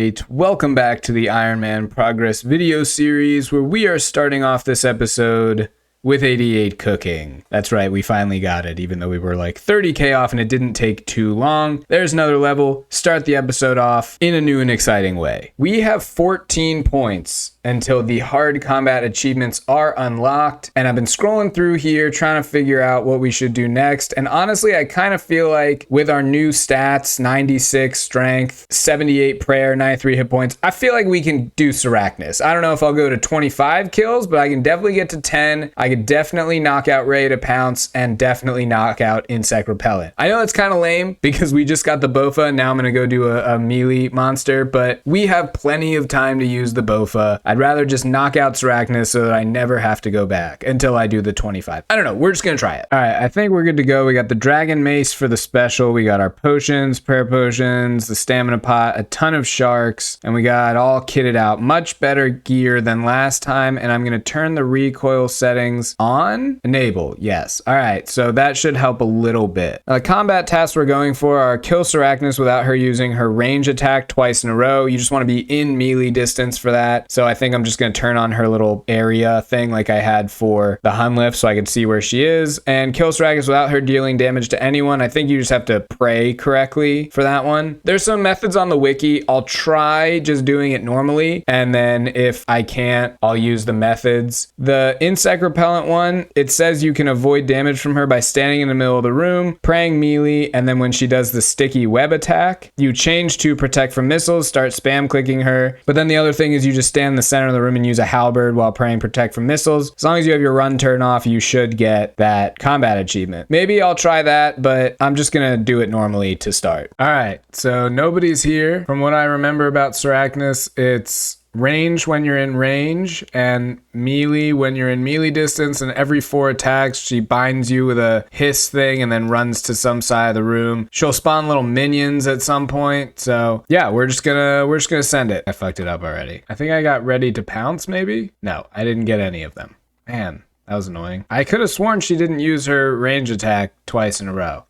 Alright, welcome back to the Ironman Progress video series where we are starting off this episode with 88 cooking. That's right, we finally got it, even though we were like 30k off and it didn't take too long. There's another level. Start the episode off in a new and exciting way. We have 14 points until the hard combat achievements are unlocked, and I've been scrolling through here trying to figure out what we should do next. And honestly, I kind of feel like with our new stats, 96 strength, 78 prayer, 93 hit points, I feel like we can do Sarachnis. I don't know if I'll go to 25 kills, but I can definitely get to 10. I could definitely knock out Ready to Pounce and definitely knock out Insect Repellent. I know it's kind of lame because we just got the BofA and now I'm going to go do a melee monster, but we have plenty of time to use the BofA. I'd rather just knock out Sarachnis so that I never have to go back until I do the 25. I don't know. We're just going to try it. All right. I think we're good to go. We got the Dragon Mace for the special. We got our potions, prayer potions, the stamina pot, a ton of sharks, and we got all kitted out. Much better gear than last time. And I'm going to turn the recoil settings on. Enable. Yes. All right. So that should help a little bit. Combat tasks we're going for are kill Sarachnis without her using her range attack twice in a row. You just want to be in melee distance for that. So I think I'm just going to turn on her little area thing like I had for the Hun lift so I can see where she is, and kill Sarachnis without her dealing damage to anyone. I think you just have to pray correctly for that one. There's some methods on the wiki. I'll try just doing it normally, and then if I can't, I'll use the methods. The Insect Repellent one, it says you can avoid damage from her by standing in the middle of the room, praying melee, and then when she does the sticky web attack, you change to protect from missiles, start spam clicking her. But then the other thing is you just stand in the center of the room and use a halberd while praying protect from missiles. As long as you have your run turn off, you should get that combat achievement. Maybe I'll try that, but I'm just gonna do it normally to start. All right, so nobody's here. From what I remember about Sarachnis, it's range when you're in range and melee when you're in melee distance, and every 4 attacks she binds you with a hiss thing and then runs to some side of the room. She'll spawn little minions at some point. So yeah, we're just gonna send it. I fucked it up already. I think I got Ready to Pounce maybe? No, I didn't get any of them. Man, that was annoying. I could have sworn she didn't use her range attack twice in a row.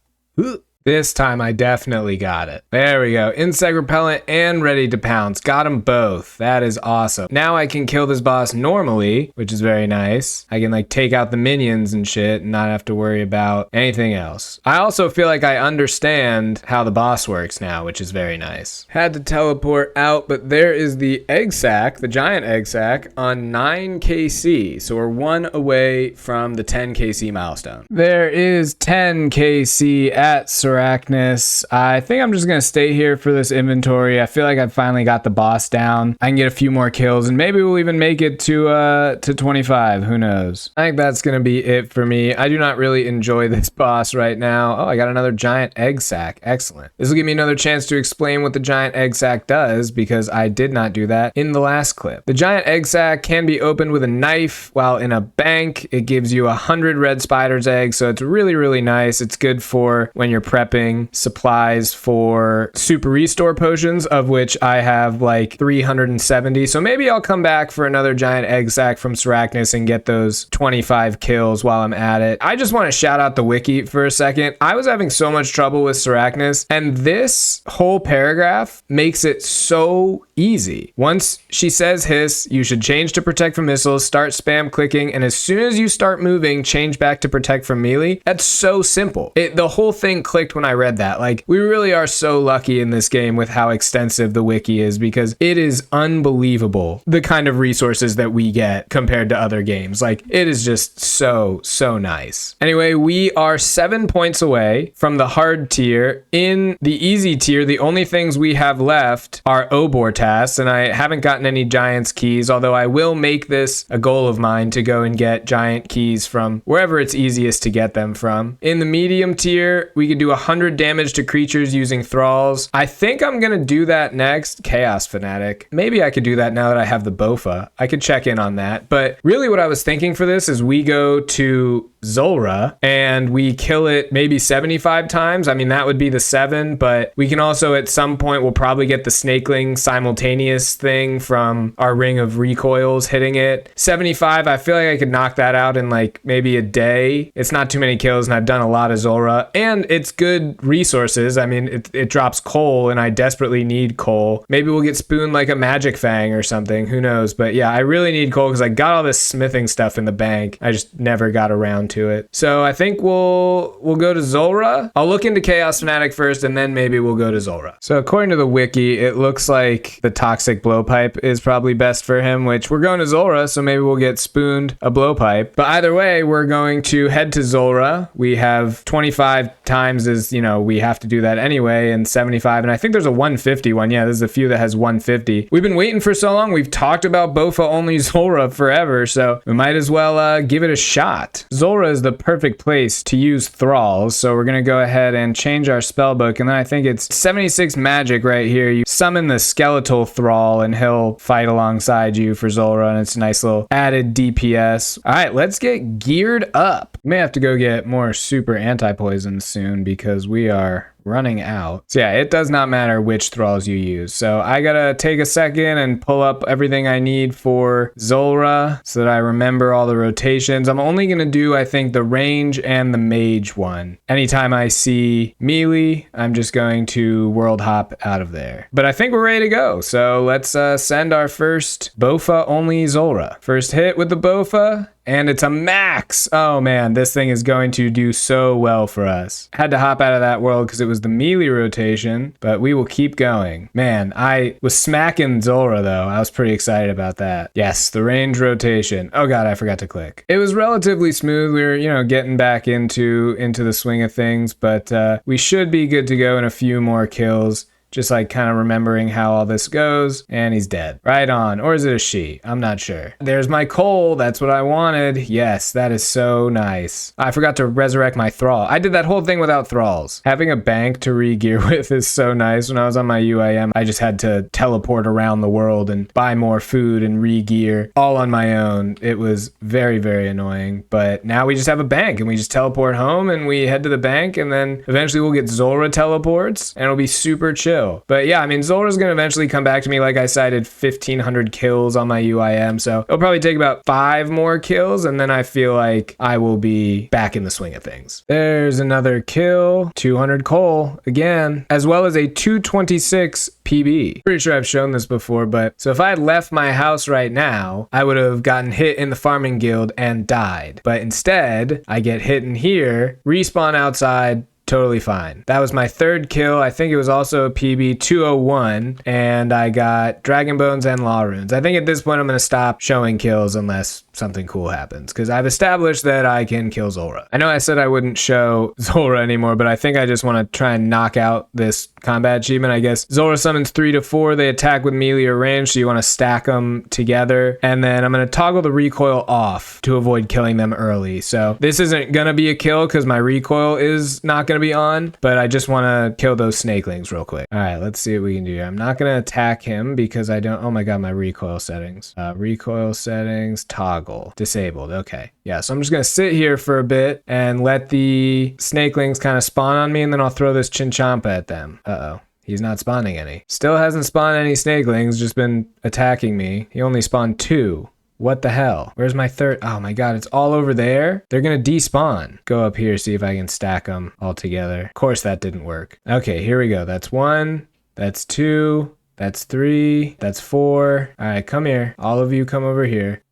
This time I definitely got it. There we go. Insect Repellent and Ready to Pounce. Got them both. That is awesome. Now I can kill this boss normally, which is very nice. I can like take out the minions and shit and not have to worry about anything else. I also feel like I understand how the boss works now, which is very nice. Had to teleport out, but there is the egg sack, the giant egg sack on 9kc. So we're 1 away from the 10kc milestone. There is 10kc at Sarachnis. I think I'm just gonna stay here for this inventory. I feel like I finally got the boss down. I can get a few more kills and maybe we'll even make it to 25. Who knows? I think that's gonna be it for me. I do not really enjoy this boss right now. Oh, I got another giant egg sack. Excellent. This will give me another chance to explain what the giant egg sack does because I did not do that in the last clip. The giant egg sack can be opened with a knife while in a bank. It gives you 100 red spider's eggs, so it's really, really nice. It's good for when you're prepping supplies for super restore potions, of which I have like 370. So maybe I'll come back for another giant egg sack from Sarachnis and get those 25 kills while I'm at it. I just want to shout out the wiki for a second. I was having so much trouble with Sarachnis, and this whole paragraph makes it so easy. Once she says hiss, you should change to protect from missiles, start spam clicking, and as soon as you start moving, change back to protect from melee. That's so simple. The whole thing clicked when I read that. Like, we really are so lucky in this game with how extensive the wiki is because it is unbelievable the kind of resources that we get compared to other games. Like, it is just so nice. Anyway, we are 7 points away from the hard tier. In the easy tier, the only things we have left are Obor tasks, and I haven't gotten any Giant's keys, although I will make this a goal of mine to go and get Giant keys from wherever it's easiest to get them from. In the medium tier, we can do 100 damage to creatures using thralls. I think I'm gonna do that next. Chaos Fanatic. Maybe I could do that now that I have the BofA. I could check in on that. But really what I was thinking for this is we go to Zulrah and we kill it maybe 75 times. I mean, that would be the 7, but we can also at some point, we'll probably get the snakeling simultaneous thing from our ring of recoils hitting it. 75, I feel like I could knock that out in like maybe a day. It's not too many kills and I've done a lot of Zulrah, and it's good good resources. I mean, it drops coal, and I desperately need coal. Maybe we'll get spooned like a magic fang or something. Who knows? But yeah, I really need coal because I got all this smithing stuff in the bank. I just never got around to it. So I think we'll go to Zulrah. I'll look into Chaos Fanatic first, and then maybe we'll go to Zulrah. So according to the wiki, it looks like the toxic blowpipe is probably best for him, which we're going to Zulrah, so maybe we'll get spooned a blowpipe. But either way, we're going to head to Zulrah. We have 25 times as, we have to do that anyway, and 75, and I think there's a 150 one. Yeah, there's a few that has 150. We've been waiting for so long. We've talked about BofA only Zulrah forever, so we might as well give it a shot. Zulrah is the perfect place to use thralls, so we're going to go ahead and change our spellbook, and then I think it's 76 magic right here. You summon the skeletal thrall, and he'll fight alongside you for Zulrah, and it's a nice little added DPS. All right, let's get geared up. We may have to go get more super anti-poisons soon because we are running out. So yeah, it does not matter which thralls you use. So I gotta take a second and pull up everything I need for Zulrah so that I remember all the rotations. I'm only gonna do, I think, the range and the mage one. Anytime I see melee, I'm just going to world hop out of there. But I think we're ready to go. So let's send our first BofA only Zulrah. First hit with the BofA. And it's a max. Oh man, this thing is going to do so well for us. Had to hop out of that world because it was the melee rotation, but we will keep going. Man, I was smacking Zulrah though. I was pretty excited about that. Yes, the range rotation. Oh god, I forgot to click. It was relatively smooth. We were, getting back into the swing of things, but we should be good to go in a few more kills. Just like kind of remembering how all this goes, and he's dead. Right on. Or is it a she? I'm not sure. There's my coal. That's what I wanted. Yes, that is so nice. I forgot to resurrect my thrall. I did that whole thing without thralls. Having a bank to re-gear with is so nice. When I was on my UIM, I just had to teleport around the world and buy more food and re-gear all on my own. It was very, very annoying. But now we just have a bank, and we just teleport home, and we head to the bank, and then eventually we'll get Zulrah teleports, and it'll be super chill. But yeah, I mean, Zulrah's gonna eventually come back to me. Like I said, I did 1,500 kills on my UIM, so it'll probably take about 5 more kills, and then I feel like I will be back in the swing of things. There's another kill, 200 coal again, as well as a 226 PB. Pretty sure I've shown this before, but so if I had left my house right now, I would have gotten hit in the farming guild and died. But instead, I get hit in here, respawn outside, totally fine. That was my 3rd kill. I think it was also a PB 201, and I got Dragon Bones and Law Runes. I think at this point I'm going to stop showing kills unless something cool happens, because I've established that I can kill Zulrah. I know I said I wouldn't show Zulrah anymore, but I think I just want to try and knock out this combat achievement. I guess Zulrah summons 3 to 4. They attack with melee or range, so you want to stack them together. And then I'm going to toggle the recoil off to avoid killing them early. So this isn't going to be a kill because my recoil is not going to be on, but I just want to kill those snakelings real quick. All right, let's see what we can do here. I'm not going to attack him because I don't... Oh my god, my recoil settings. Recoil settings, toggle. Disabled. Okay. Yeah, so I'm just going to sit here for a bit and let the snakelings kind of spawn on me, and then I'll throw this Chinchampa at them. Uh-oh. He's not spawning any. Still hasn't spawned any snakelings, just been attacking me. He only spawned 2. What the hell? Where's my 3rd? Oh my god, it's all over there. They're gonna despawn. Go up here, see if I can stack them all together. Of course that didn't work. Okay, here we go. That's 1. That's 2. That's 3. That's 4. All right, come here. All of you come over here.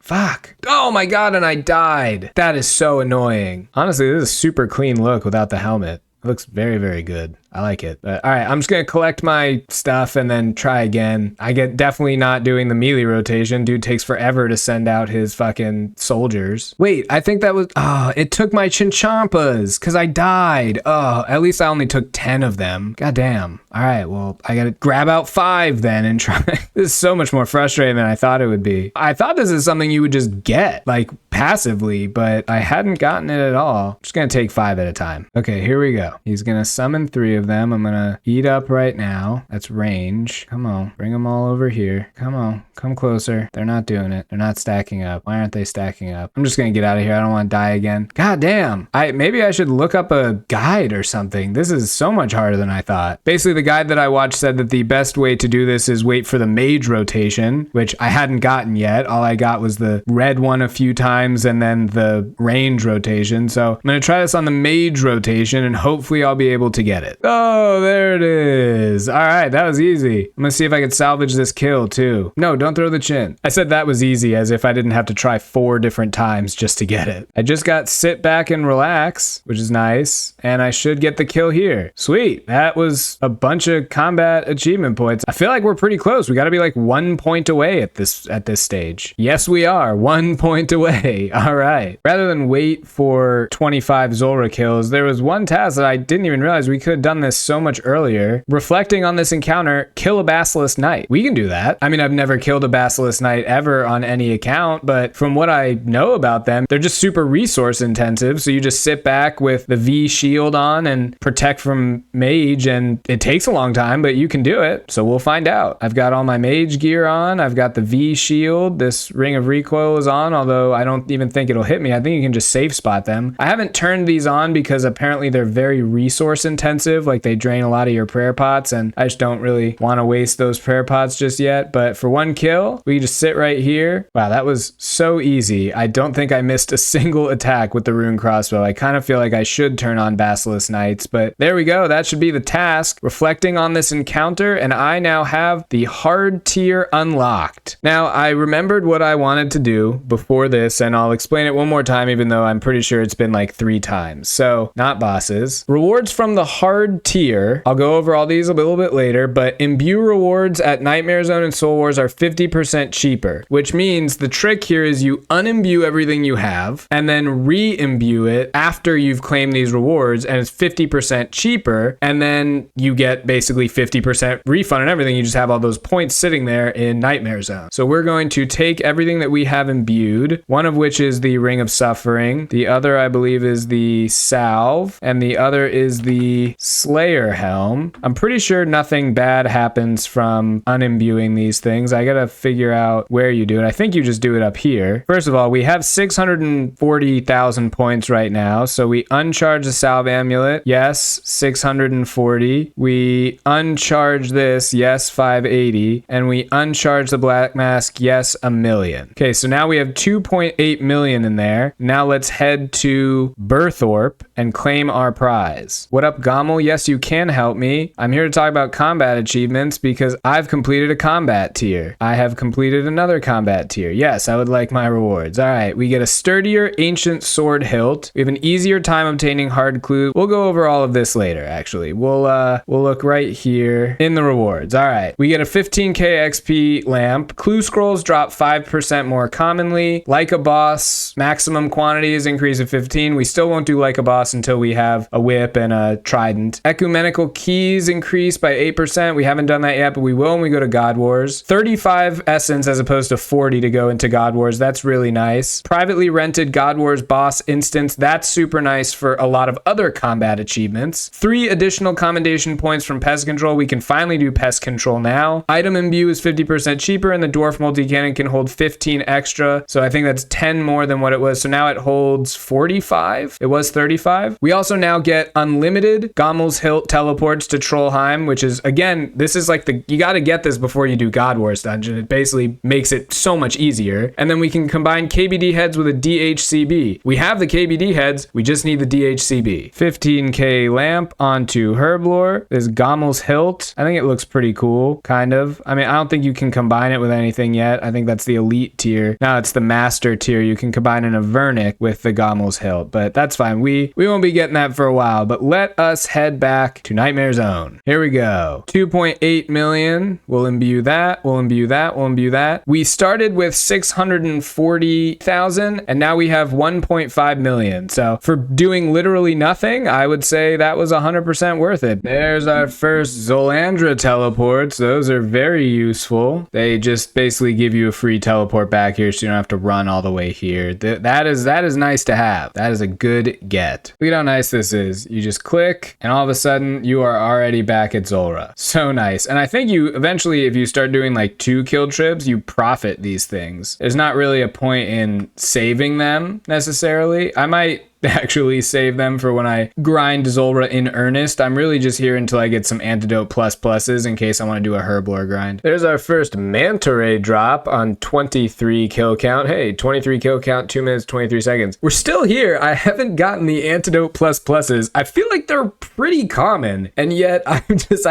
Fuck. Oh my god, and I died. That is so annoying. Honestly, this is a super clean look without the helmet. It looks very, very good. I like it. But, all right, I'm just going to collect my stuff and then try again. I get definitely not doing the melee rotation. Dude takes forever to send out his fucking soldiers. Wait, I think that was... Oh, it took my Chinchampas because I died. Oh, at least I only took 10 of them. God damn. All right, well, I got to grab out 5 then and try. This is so much more frustrating than I thought it would be. I thought this is something you would just get, like, passively, but I hadn't gotten it at all. I'm just going to take 5 at a time. Okay, here we go. He's going to summon 3 of them. I'm gonna eat up right now. That's range. Come on, bring them all over here. Come on, come closer. They're not doing it. They're not stacking up. Why aren't they stacking up? I'm just gonna get out of here. I don't want to die again. God damn. Maybe I should look up a guide or something. This is so much harder than I thought. Basically, the guide that I watched said that the best way to do this is wait for the mage rotation, which I hadn't gotten yet. All I got was the red one a few times times and then the range rotation. So I'm going to try this on the mage rotation and hopefully I'll be able to get it. Oh, there it is. All right, that was easy. I'm going to see if I can salvage this kill too. No, don't throw the chin. I said that was easy as if I didn't have to try 4 different times just to get it. I just got sit back and relax, which is nice. And I should get the kill here. Sweet. That was a bunch of combat achievement points. I feel like we're pretty close. We got to be like 1 point away at this stage. Yes, we are 1 point away. All right. Rather than wait for 25 Zulrah kills, there was one task that I didn't even realize we could have done this so much earlier. Reflecting on this encounter, kill a Basilisk Knight. We can do that. I mean, I've never killed a Basilisk Knight ever on any account, but from what I know about them, they're just super resource intensive. So you just sit back with the V shield on and protect from mage, and it takes a long time, but you can do it. So we'll find out. I've got all my mage gear on. I've got the V shield. This ring of recoil is on, although I don't even think it'll hit me. I think you can just safe spot them. I haven't turned these on because apparently they're very resource intensive. Like they drain a lot of your prayer pots, and I just don't really want to waste those prayer pots just yet. But for 1 kill, we can just sit right here. Wow, that was so easy. I don't think I missed a single attack with the rune crossbow. I kind of feel like I should turn on Basilisk Knights, but there we go. That should be the task. Reflecting on this encounter, and I now have the hard tier unlocked. Now, I remembered what I wanted to do before this, and I'll explain it one more time, even though I'm pretty sure it's been like 3 times. So, not bosses. Rewards from the hard tier. I'll go over all these a little bit later, but imbue rewards at Nightmare Zone and Soul Wars are 50% cheaper, which means the trick here is you unimbue everything you have and then re-imbue it after you've claimed these rewards, and it's 50% cheaper, and then you get basically 50% refund and everything. You just have all those points sitting there in Nightmare Zone. So we're going to take everything that we have imbued, one of which is the Ring of Suffering, the other I believe is the Salve, and the other is the Slayer Helm. I'm pretty sure nothing bad happens from unimbuing these things. I gotta figure out where you do it. I think you just do it up here. First of all, we have 640,000 points right now, so we uncharge the Salve Amulet. Yes, 640. We uncharge this. Yes, 580. And we uncharge the Black Mask. Yes, 1 million. Okay, so now we have 2.8 million in there. Now let's head to Berthorpe and claim our prize. What up, Gommel? Yes, you can help me. I'm here to talk about combat achievements because I've completed a combat tier. I have completed another combat tier. Yes, I would like my rewards. All right, we get a sturdier ancient sword hilt. We have an easier time obtaining hard clues. We'll go over all of this later, actually. We'll look right here in the rewards. All right, we get a 15k XP lamp. Clue scrolls drop 5% more commonly. Like a boss, maximum quantity is increased to 15. We still won't do like a boss until we have a whip and a trident. Ecumenical keys increase by 8%. We haven't done that yet, but we will when we go to God Wars. 35 essence as opposed to 40 to go into God Wars. That's really nice. Privately rented God Wars boss instance. That's super nice for a lot of other combat achievements. 3 additional commendation points from pest control. We can finally do pest control now. Item imbue is 50% cheaper, and the dwarf multi-cannon can hold 15 extra. So I think that's 10 more than what it was. So now it holds 45. It was 35. We also now get unlimited Gommel's Hilt teleports to Trollheim, which is, again, this is like you got to get this before you do God Wars dungeon. It basically makes it so much easier. And then we can combine KBD heads with a DHCB. We have the KBD heads. We just need the DHCB. 15k lamp onto Herblore. There's Gommel's Hilt. I think it looks pretty cool, kind of. I mean, I don't think you can combine it with anything yet. I think that's the elite tier. Now it's the master tier. You can combine an Avernic with the Gommel's Hilt, but that's fine. We won't be getting that for a while, but let us head back to Nightmare Zone. Here we go. 2.8 million. We'll imbue that. We'll imbue that. We'll imbue that. We started with 640,000 and now we have 1.5 million. So for doing literally nothing, I would say that was 100% worth it. There's our first Zolandra teleports. Those are very useful. They just basically give you a free teleport back here so you don't have to run all the way here. That is nice to have. That is a good get. Look at how nice this is. You just click and all of a sudden you are already back at Zulrah. So nice. And I think you eventually, if you start doing like 2 kill trips, you profit these things. There's not really a point in saving them necessarily. I might actually save them for when I grind Zulrah in earnest. I'm really just here until I get some Antidote pluses in case I want to do a herblore grind. There's our first manta ray drop on 23 kill count. Hey, 23 kill count, 2 minutes, 23 seconds. We're still here. I haven't gotten the Antidote pluses. I feel like they're pretty common, and yet I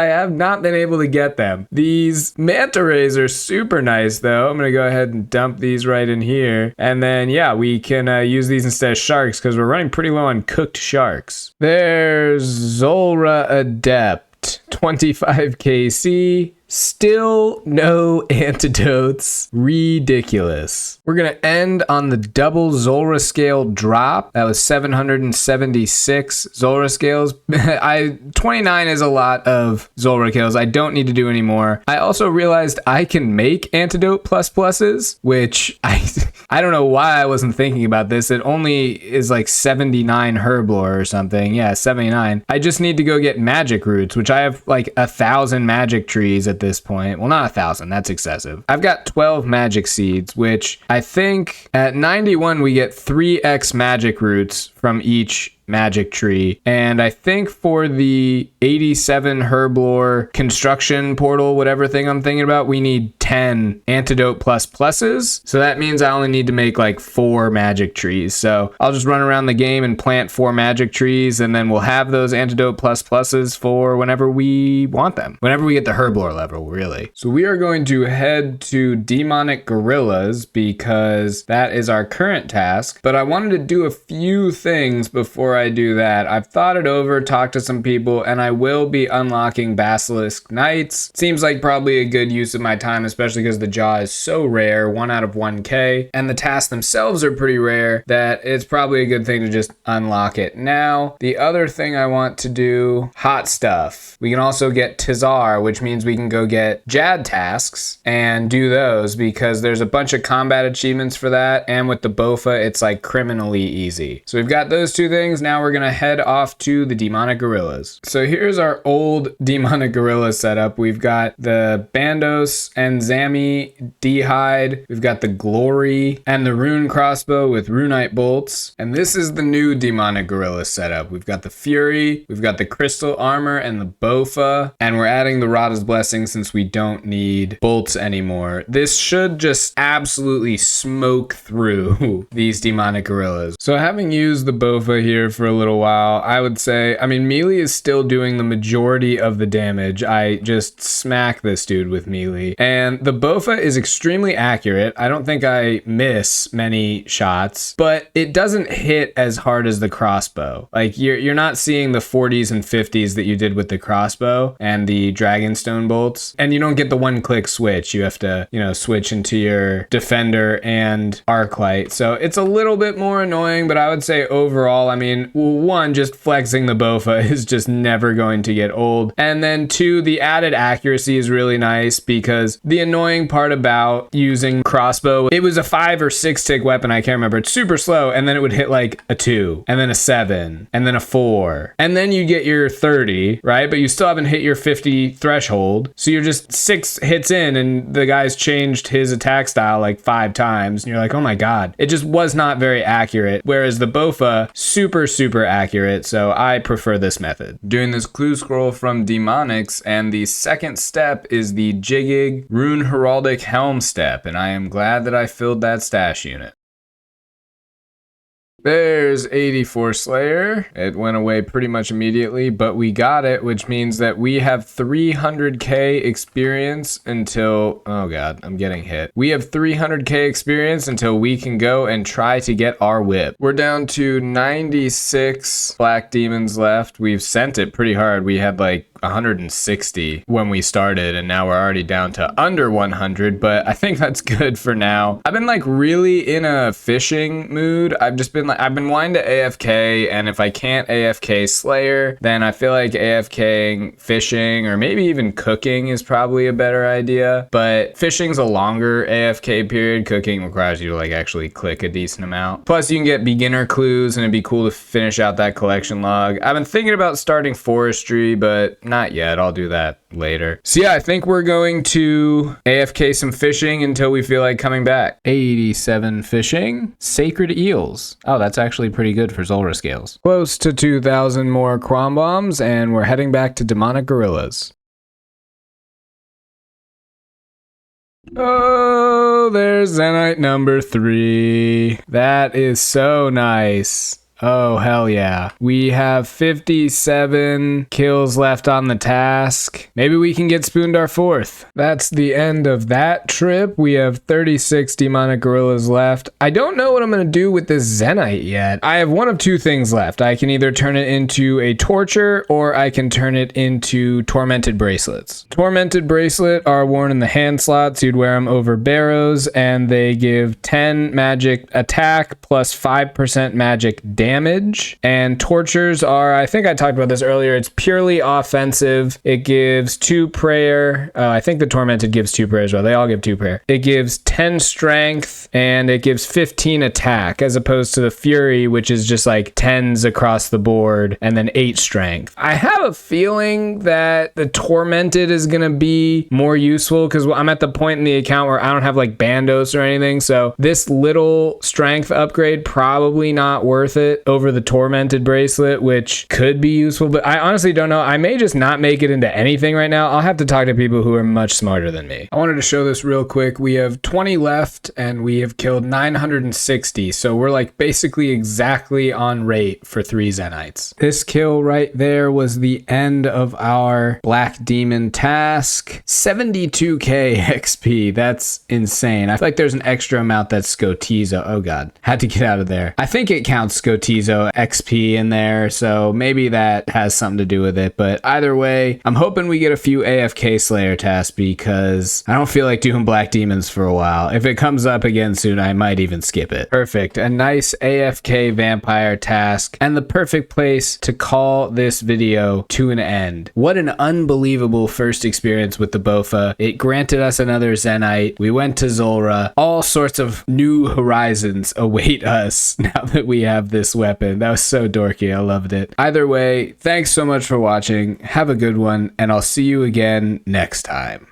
have not been able to get them. These manta rays are super nice though. I'm gonna go ahead and dump these right in here, and then yeah, we can use these instead of sharks because we're running pretty low on cooked sharks. There's Zulrah Adept, 25 KC. Still no antidotes. Ridiculous. We're going to end on the double Zulrah scale drop. That was 776 Zulrah scales. 29 is a lot of Zulrah kills. I don't need to do any more. I also realized I can make Antidote pluses, which I don't know why I wasn't thinking about this. It only is like 79 herblore or something. Yeah, 79. I just need to go get magic roots, which I have like 1,000 magic trees at this point. Well, not 1,000, that's excessive. I've got 12 magic seeds, which I think at 91 we get 3x magic roots from each magic tree, and I think for the 87 herblore construction portal, whatever thing I'm thinking about, we need 10 Antidote pluses. So that means I only need to make like 4 magic trees. So I'll just run around the game and plant 4 magic trees, and then we'll have those Antidote pluses for whenever we want them, whenever we get the herblore level, really. So we are going to head to demonic gorillas because that is our current task, but I wanted to do a few things before I do that. I've thought it over, talked to some people, and I will be unlocking basilisk knights. Seems like probably a good use of my time, especially because the jaw is so rare, 1 out of 1k, and the tasks themselves are pretty rare that it's probably a good thing to just unlock it now. The other thing I want to do, hot stuff. We can also get Tizar, which means we can go get Jad tasks and do those because there's a bunch of combat achievements for that, and with the BofA it's like criminally easy. So we've got those 2 things. Now we're gonna head off to the demonic gorillas. So here's our old demonic gorilla setup. We've got the Bandos and Zami D-hide. We've got the Glory and the rune crossbow with runite bolts. And this is the new demonic gorilla setup. We've got the Fury, we've got the crystal armor and the BofA, and we're adding the Rada's blessing since we don't need bolts anymore. This should just absolutely smoke through these demonic gorillas. So having used the BofA here for a little while, I would say, I mean, melee is still doing the majority of the damage. I just smack this dude with melee. And the BofA is extremely accurate. I don't think I miss many shots, but it doesn't hit as hard as the crossbow. Like you're not seeing the 40s and 50s that you did with the crossbow and the Dragonstone bolts. And you don't get the 1-click switch. You have to, switch into your defender and arclight. So it's a little bit more annoying, but I would say overall, I mean, 1, just flexing the BofA is just never going to get old. And then 2, the added accuracy is really nice because the annoying part about using crossbow, it was a 5 or 6 tick weapon, I can't remember. It's super slow, and then it would hit like a 2, and then a 7, and then a 4, and then you get your 30, right? But you still haven't hit your 50 threshold. So you're just 6 hits in, and the guy's changed his attack style like 5 times, and you're like, oh my god. It just was not very accurate. Whereas the BofA, super accurate, so I prefer this method. Doing this clue scroll from Demonics, and the second step is the Jiggig Rune Heraldic Helm step, and I am glad that I filled that stash unit. There's 84 Slayer. It went away pretty much immediately, but we got it, which means that we have 300k experience until, oh god, I'm getting hit. We have 300k experience until we can go and try to get our whip. We're down to 96 black demons left. We've sent it pretty hard. We had like 160 when we started, and now we're already down to under 100, but I think that's good for now. I've been like really in a fishing mood. I've been wanting to AFK, and if I can't AFK Slayer, then I feel like AFKing fishing or maybe even cooking is probably a better idea. But fishing's a longer AFK period. Cooking requires you to like actually click a decent amount. Plus you can get beginner clues, and it'd be cool to finish out that collection log. I've been thinking about starting forestry, but not yet. I'll do that later. So yeah, I think we're going to AFK some fishing until we feel like coming back. 87 fishing. Sacred eels. Oh, that's actually pretty good for Zulrah scales. Close to 2,000 more crom bombs, and we're heading back to demonic gorillas. Oh, there's zenyte number 3. That is so nice. Oh, hell yeah. We have 57 kills left on the task. Maybe we can get spooned our 4th. That's the end of that trip. We have 36 demonic gorillas left. I don't know what I'm going to do with this zenyte yet. I have one of 2 things left. I can either turn it into a torture or I can turn it into tormented bracelets. Tormented bracelet are worn in the hand slots. You'd wear them over barrows and they give 10 magic attack plus 5% magic damage. And tortures are, I think I talked about this earlier, it's purely offensive. It gives 2 prayer. I think the tormented gives 2 prayer as well. They all give 2 prayer. It gives 10 strength and it gives 15 attack, as opposed to the fury, which is just like 10s across the board and then 8 strength. I have a feeling that the tormented is gonna be more useful because I'm at the point in the account where I don't have like bandos or anything, so this little strength upgrade probably not worth it over the tormented bracelet, which could be useful, but I honestly don't know. I may just not make it into anything right now. I'll have to talk to people who are much smarter than me. I wanted to show this real quick. We have 20 left and we have killed 960, so we're like basically exactly on rate for 3 zenytes. This kill right there was the end of our black demon task. 72k XP. That's insane. I feel like there's an extra amount that's Scotizo. Oh god, had to get out of there. I think it counts Scotizo XP in there, so maybe that has something to do with it. But either way, I'm hoping we get a few AFK Slayer tasks because I don't feel like doing Black Demons for a while. If it comes up again soon, I might even skip it. Perfect. A nice AFK Vampire task and the perfect place to call this video to an end. What an unbelievable first experience with the BofA. It granted us another zenyte. We went to Zulrah. All sorts of new horizons await us now that we have this weapon. That was so dorky. I loved it. Either way, thanks so much for watching. Have a good one, and I'll see you again next time.